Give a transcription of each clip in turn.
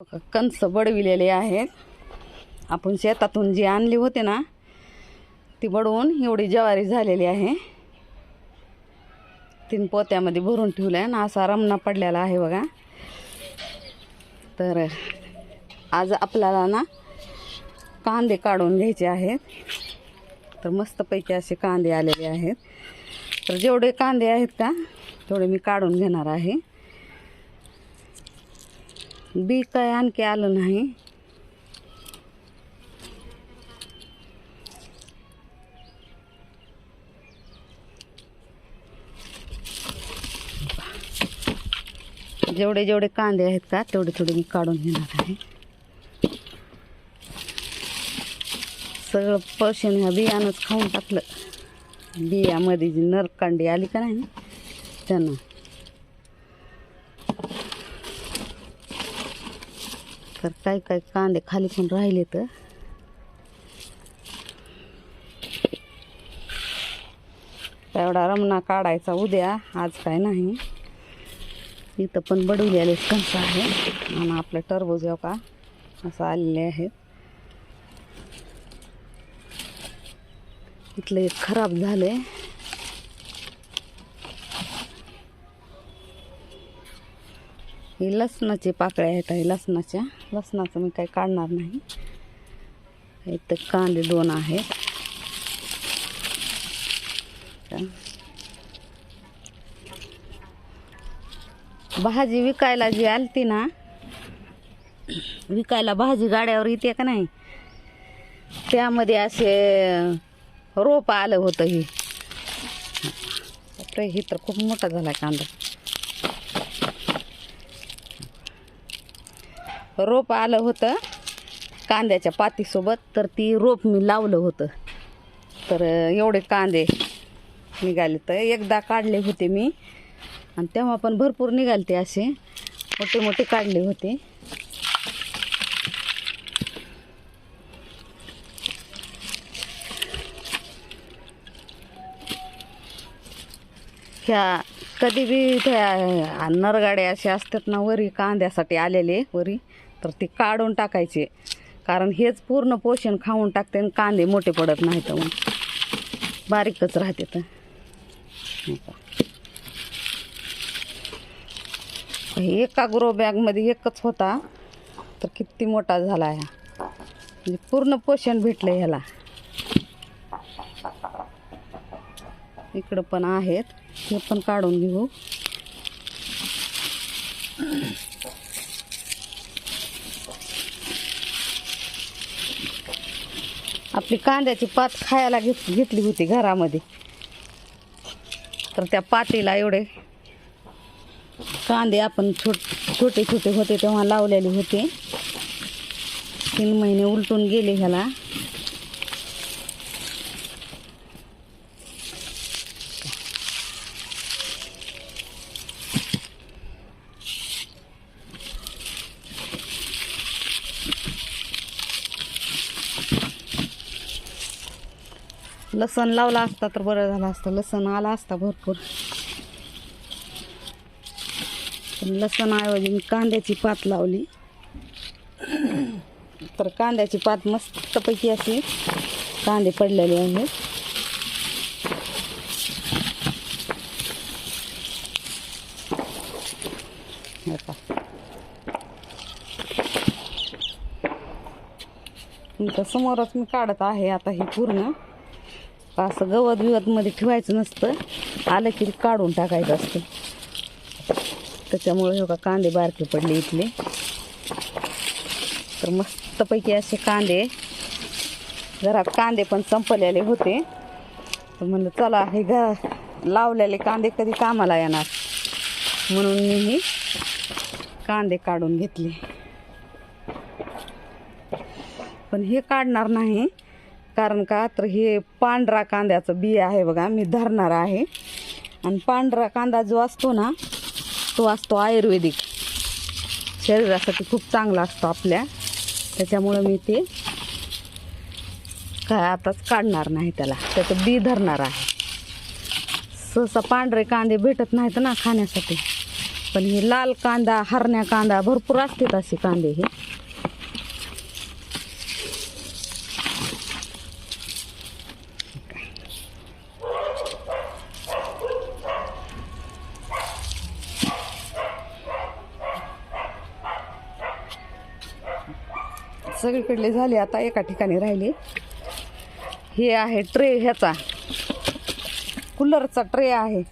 कणस बडविलेले आहेत. आपण शेतातून जी आणली होते ना ती बडवून एवढी ज्वारी झालेली आहे. 3 पोत्यामध्ये भरून ठेवलं आहे ना असा रमणा पडलेला आहे बघा. तर आज आपल्याला ना कांदे काढून घ्यायचे आहेत. तर मस्तपैकी असे कांदे आलेले आहेत. तर जेवढे कांदे आहेत का तेवढे मी काढून घेणार आहे. बी काय आणखी आलं नाही. जेवढे जेवढे कांदे आहेत का तेवढे थोडे मी काढून घेणार आहे. सगळं पोषण ह्या बियाणंच खाऊन टाकलं. बियामध्ये जी नरकांडी आली का नाही त्यानं. तर काही काही कांदे खाली पण राहिले. तर एवढा रमणा काढायचा उद्या, आज काय नाही. इथं पण बडवलेले कणस आहे आणि आपले टरबूज का असं आलेले आहेत. इथलं एक खराब झाले. हे लसणाचे पाकळ्या आहेत. लसणाचं मी काही काढणार नाही. इथं कांदे 2 आहेत. भाजी विकायला जी आलती ना, विकायला भाजी गाड्यावर येते का नाही त्यामध्ये असे रोप आलं होतं. ही तर खूप मोठा झाला कांदा. रोप आलं होतं कांद्याच्या पातीसोबत. तर ती रोप मी लावलं होतं. तर एवढे कांदे निघाले. तर एकदा काढले होते मी आणि तेव्हा पण भरपूर निघालते. असे मोठे मोठे काढले होते. ह्या कधी बी त्या नरगाड्या असे असतात ना वरी कांद्यासाठी आलेले वरी, तर ते काढून टाकायचे. कारण हेच पूर्ण पोषण खाऊन टाकते आणि कांदे मोठे पडत नाहीत. मग बारीकच राहते. तर एका ग्रो बॅगमध्ये एकच होता तर किती मोठा झाला आहे. म्हणजे पूर्ण पोषण भेटलं ह्याला. इकडं पण आहेत, हे पण काढून घेऊ. आपली कांद्याची पात खायला घेतली होती घरामध्ये. तर त्या पातीला एवढे कांदे आपण छोटे छोटे होते तेव्हा लावलेले होते. 3 महिने उलटून गेले ह्याला. लसण लावला असता तर बरं झालं असतं. लसण आला असता भरपूर. लसणाऐवजी मी कांद्याची पात लावली. तर कांद्याची पात मस्तपैकी अशी कांदे पडलेले आहेत. तुमच्या समोरच मी काढत आहे आता. हे पूर्ण असं गवत बिवत मध्ये ठेवायचं नसतं. आलं की काढून टाकायचं असतं. त्याच्यामुळे हो कांदे बारके पडले इथले. तर मस्तपैकी असे कांदे. घरात कांदे पण संपलेले होते. तर म्हणलं चला हे लावलेले कांदे कधी कामाला येणार, म्हणून मी हे कांदे काढून घेतले. पण हे काढणार नाही कारण का तर हे पांढरा कांद्याचं बी आहे बघा, मी धरणार आहे. आणि पांढरा कांदा जो असतो ना तो असतो आयुर्वेदिक, शरीरासाठी खूप चांगला असतो आपल्या. त्याच्यामुळं मी ते काय आताच काढणार नाही. त्याचं बी धरणार आहे. सहसा पांढरे कांदे भेटत नाहीत ना खाण्यासाठी. पण हे लाल कांदा, हरण्या कांदा भरपूर असतात असे कांदे हे. सगळीकडले झाले, आता एका ठिकाणी राहिले. हे आहे ट्रे, ह्याचा कूलरचा ट्रे आहे.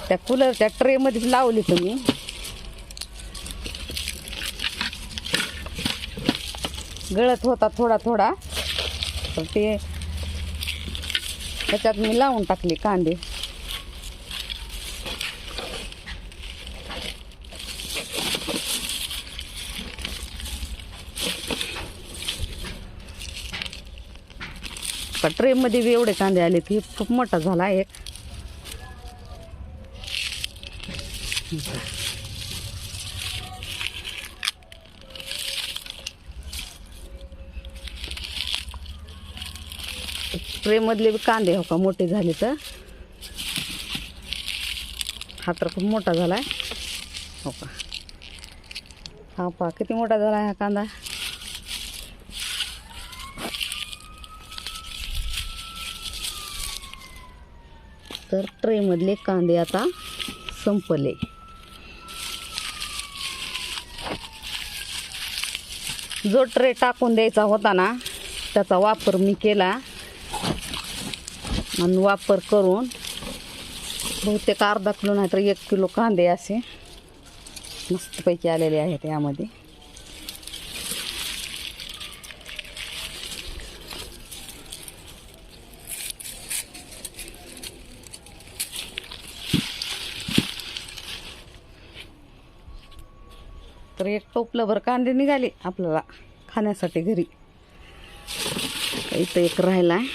त्या कूलरच्या ट्रे मध्ये लावली तुम्ही. गळत होता थोडा थोडा, तर ते त्याच्यात मी लावून टाकले कांदे. ट्रे मध्ये बी एवढे कांदे आले की खूप मोठा झाला एक. ट्रे मधले बी कांदे हो का मोठे झाले. तर हा तर खूप मोठा झालाय हो का. हा पहा किती मोठा झाला हा कांदा. तर ट्रे मधले कांदे आता संपले. जो ट्रे टाकून द्यायचा होता ना, त्याचा वापर मी केला. आणि वापर करून बहुतेक अर्धा किलो नाही तर 1 किलो कांदे असे मस्तपैकी आलेले आहेत यामध्ये. तर एक टोपलंभर कांदे निघाले आपल्याला खाण्यासाठी घरी. इथं एक राहिला आहे,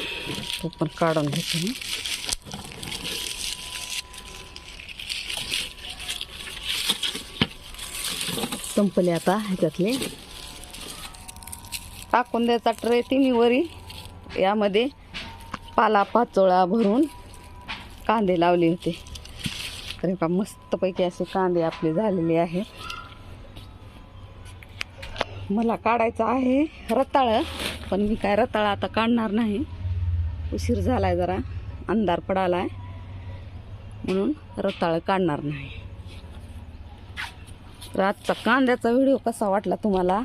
तो पण काढून घेते मी. संपले आता ह्याच्यातले. टाकून द्यायचा ट्रे तिन्ही वरी. यामध्ये पाला पाचोळा भरून कांदे लावले होते. तर का मस्तपैकी असे कांदे आपले झालेले आहे. मला काढायचं आहे रताळं, पण मी काय रताळा आता काढणार नाही. उशीर झालाय, जरा अंधार पडालाय, म्हणून रताळं काढणार नाही. तर आजचा कांद्याचा व्हिडिओ कसा वाटला तुम्हाला?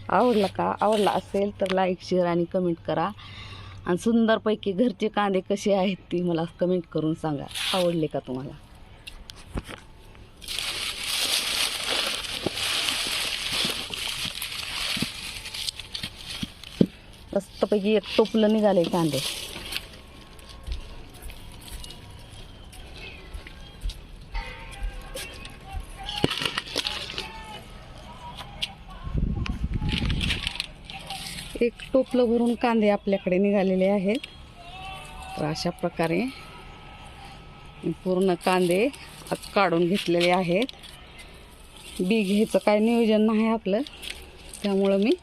आवडला का? आवडला असेल तर लाईक, शेअर आणि कमेंट करा. आणि सुंदरपैकी घरचे कांदे कसे आहेत ती मला कमेंट करून सांगा. आवडले का तुम्हाला? मस्तपैकी एक टोपलं निघाले कांदे. एक टोपलं भरून कांदे आपल्याकडे निघालेले आहेत. तर अशा प्रकारे पूर्ण कांदे काढून घेतलेले आहेत. बी घ्यायचं काय नियोजन नाही आपलं, त्यामुळं मी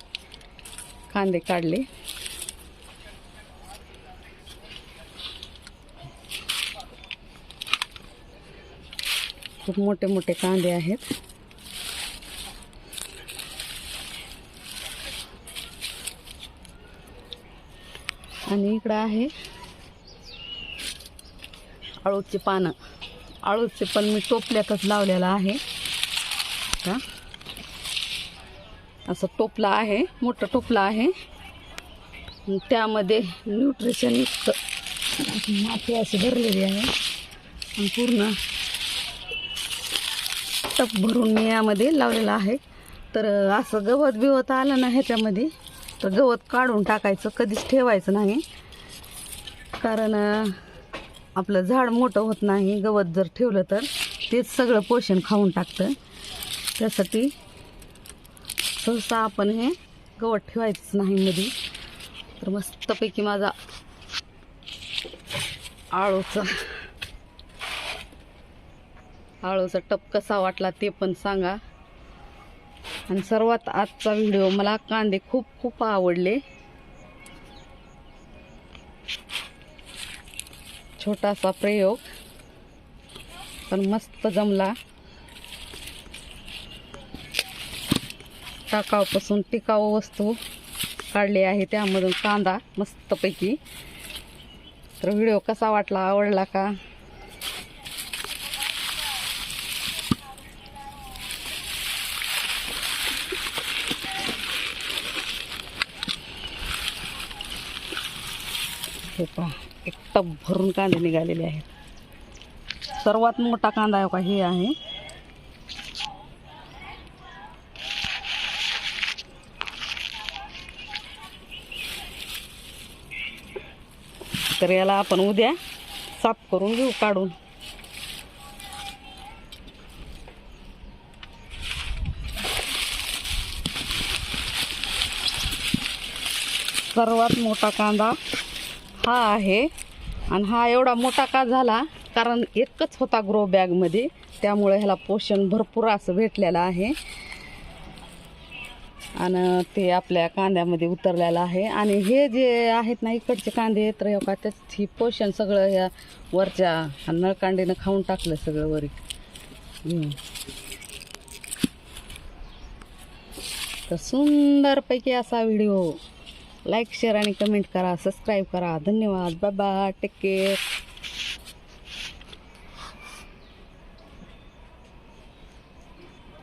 कांदे काढले. खूप मोठे मोठे कांदे आहेत. आणि इकडं आहे आळूची पानं. आळूचे पण मी टोपल्यातच लावलेलं आहे. का असं टोपला आहे, मोठं टोपलं आहे. त्यामध्ये न्यूट्रिशन युक्त माती अशी भरलेली आहे. आणि पूर्ण टप भरून मी यामध्ये लावलेलं आहे. तर असं गवत बिवत आलं ना ह्याच्यामध्ये, तर गवत काढून टाकायचं, कधीच ठेवायचं नाही. कारण आपलं झाड मोठं होत नाही गवत जर ठेवलं तर. तेच सगळं पोषण खाऊन टाकतं. त्यासाठी सहसा आपण हे गवत ठेवायचंच नाही मध्ये. तर मस्तपैकी माझा आळूचा टप कसा वाटला ते पण सांगा. आणि सर्वात आजचा व्हिडिओ, मला कांदे खूप खूप आवडले. छोटासा प्रयोग पण मस्त जमला. टाकाऊपासून टिकाऊ वस्तू काढली आहे, त्यामधून कांदा मस्तपैकी. तर व्हिडिओ कसा वाटला, आवडला का? हे पहा, एक टब भरून कांदे निघालेले आहेत. सर्वात मोठा कांदा आहे का हे आहे. तर याला आपण उद्या साफ करून घेऊ, काढून. सर्वात मोठा कांदा हा आहे. आणि हा एवढा मोठा का झाला, कारण एकच होता ग्रो बॅगमध्ये, त्यामुळे ह्याला पोषण भरपूर असं भेटलेलं आहे. आणि ते आपल्या कांद्यामध्ये उतरलेलं आहे. आणि हे जे आहेत ना इकडचे कांदे, तर का त्यात ही पोषण सगळं या वरच्या नळकांडीनं खाऊन टाकलं सगळं वरी. तर सुंदरपैकी असा व्हिडिओ लाईक, शेअर आणि कमेंट करा, सबस्क्राईब करा. धन्यवाद. Bye bye. Take care.